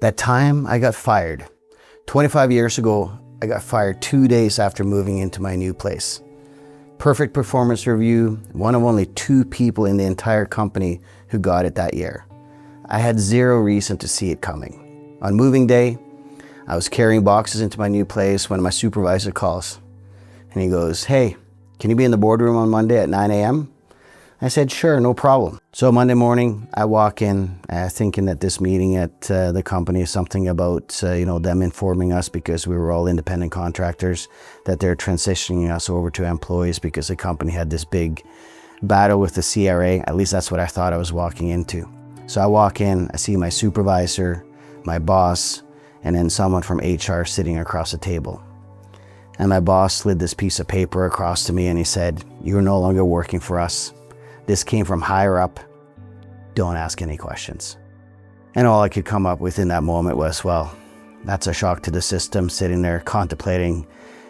That time I got fired. 25 years ago, I got fired 2 days after moving into my new place. Perfect performance review, one of only 2 people in the entire company who got it that year. I had zero reason to see it coming. On moving day, I was carrying boxes into my new place when my supervisor calls. And he goes, "Hey, can you be in the boardroom on Monday at 9 a.m.? I said, "Sure, no problem." So Monday morning, I walk in thinking that this meeting at the company is something about them informing us, because we were all independent contractors, that they're transitioning us over to employees because the company had this big battle with the CRA. At least that's what I thought I was walking into. So I walk in, I see my supervisor, my boss, and then someone from HR sitting across the table. And my boss slid this piece of paper across to me and he said, "You're no longer working for us. This came from higher up. Don't ask any questions." And all I could come up with in that moment was, well, that's a shock to the system, sitting there contemplating,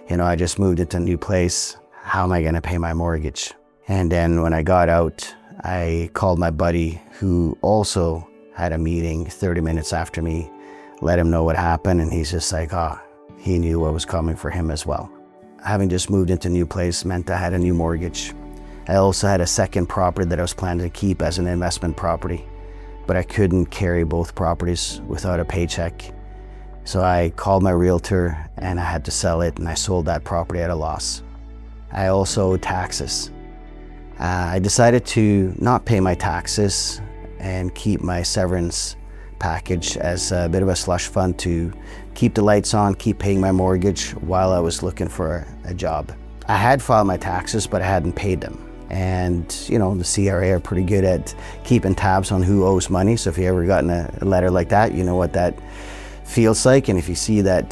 I just moved into a new place. How am I going to pay my mortgage? And then when I got out, I called my buddy, who also had a meeting 30 minutes after me, let him know what happened. And he's just like, he knew what was coming for him as well. Having just moved into a new place meant I had a new mortgage. I also had a second property that I was planning to keep as an investment property, but I couldn't carry both properties without a paycheck. So I called my realtor and I had to sell it, and I sold that property at a loss. I also owed taxes. I decided to not pay my taxes and keep my severance package as a bit of a slush fund to keep the lights on, keep paying my mortgage while I was looking for a job. I had filed my taxes, but I hadn't paid them. And the CRA are pretty good at keeping tabs on who owes money. So if you ever gotten a letter like that, you know what that feels like. And if you see that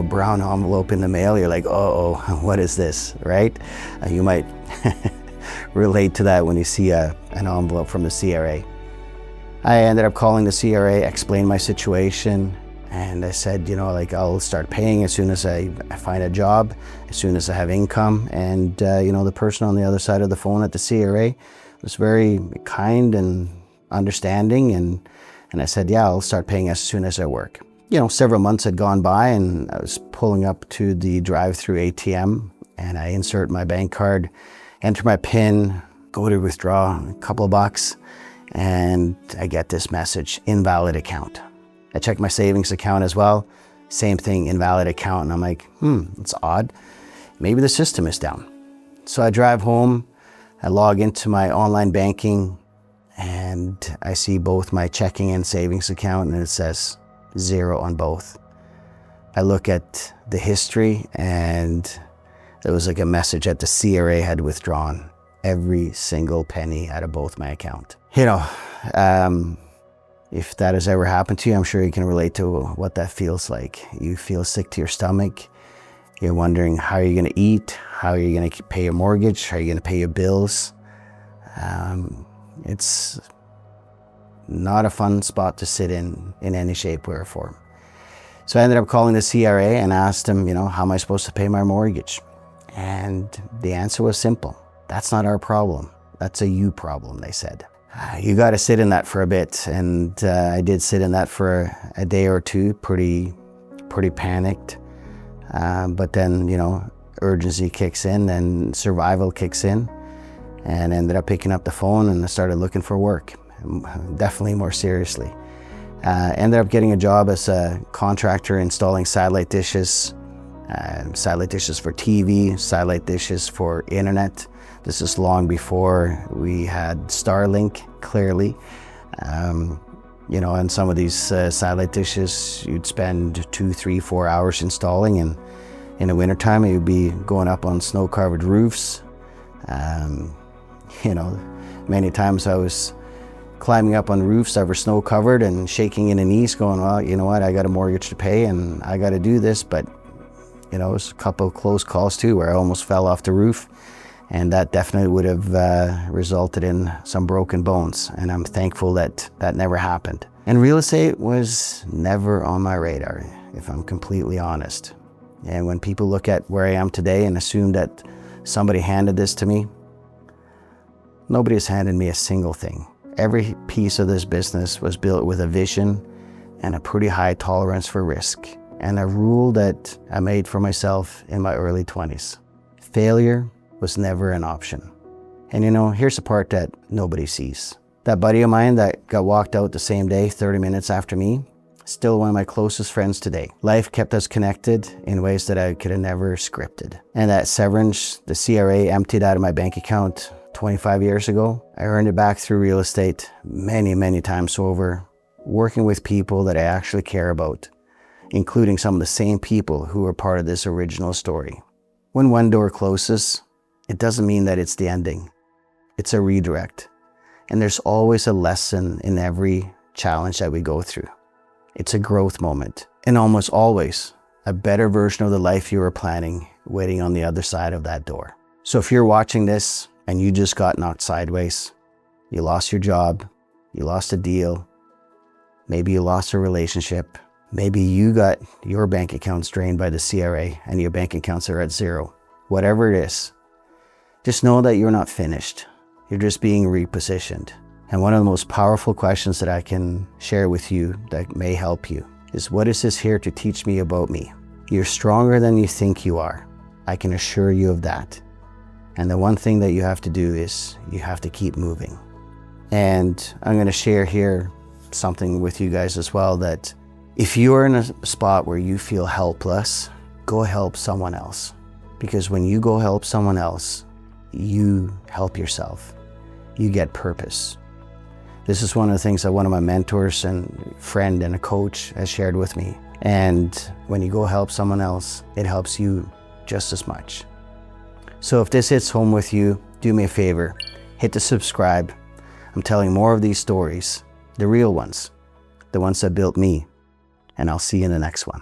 brown envelope in the mail, you're like, oh, what is this, right? You might relate to that when you see an envelope from the CRA. I ended up calling the CRA, explained my situation, and I said, I'll start paying as soon as I find a job, as soon as I have income. And, the person on the other side of the phone at the CRA was very kind and understanding. And I said, yeah, I'll start paying as soon as I work. Several months had gone by and I was pulling up to the drive-through ATM, and I insert my bank card, enter my PIN, go to withdraw a couple of bucks, and I get this message, invalid account. I checked my savings account as well, same thing, invalid account. And I'm like, it's odd. Maybe the system is down. So I drive home, I log into my online banking, and I see both my checking and savings account, and it says 0 on both. I look at the history, and there was like a message that the CRA had withdrawn every single penny out of both my account. If that has ever happened to you, I'm sure you can relate to what that feels like. You feel sick to your stomach. You're wondering, how are you going to eat? How are you going to pay your mortgage? How are you going to pay your bills? It's not a fun spot to sit in any shape, way, or form. So I ended up calling the CRA and asked them, how am I supposed to pay my mortgage? And the answer was simple. That's not our problem. That's a you problem, they said. You got to sit in that for a bit. And I did sit in that for a day or two, pretty panicked. But then, urgency kicks in and survival kicks in, and ended up picking up the phone and I started looking for work, definitely more seriously. Ended up getting a job as a contractor installing satellite dishes for TV, satellite dishes for internet. This is long before we had Starlink, clearly. And some of these satellite dishes, you'd spend 2, 3, 4 hours installing, and in the wintertime, you'd be going up on snow-covered roofs. Many times I was climbing up on roofs that were snow-covered and shaking in the knees, going, well, you know what, I got a mortgage to pay and I got to do this. But, it was a couple of close calls too, where I almost fell off the roof. And that definitely would have resulted in some broken bones. And I'm thankful that that never happened. And real estate was never on my radar, if I'm completely honest. And when people look at where I am today and assume that somebody handed this to me, nobody has handed me a single thing. Every piece of this business was built with a vision and a pretty high tolerance for risk, and a rule that I made for myself in my early 20s. Failure was never an option. And here's the part that nobody sees. That buddy of mine that got walked out the same day, 30 minutes after me, still one of my closest friends today. Life kept us connected in ways that I could have never scripted. And that severance, the CRA emptied out of my bank account 25 years ago. I earned it back through real estate many, many times over, working with people that I actually care about, including some of the same people who were part of this original story. When one door closes, it doesn't mean that it's the ending. It's a redirect. And there's always a lesson in every challenge that we go through. It's a growth moment, and almost always a better version of the life you were planning waiting on the other side of that door. So if you're watching this and you just got knocked sideways, you lost your job, you lost a deal, maybe you lost a relationship, maybe you got your bank accounts drained by the CRA and your bank accounts are at zero, whatever it is, just know that you're not finished. You're just being repositioned. And one of the most powerful questions that I can share with you that may help you is, what is this here to teach me about me? You're stronger than you think you are. I can assure you of that. And the one thing that you have to do is you have to keep moving. And I'm going to share here something with you guys as well, that if you're in a spot where you feel helpless, go help someone else. Because when you go help someone else, you help yourself. You get purpose. This is one of the things that one of my mentors and friend and a coach has shared with me. And when you go help someone else, it helps you just as much. So if this hits home with you, do me a favor, hit the subscribe. I'm telling more of these stories, the real ones, the ones that built me, and I'll see you in the next one.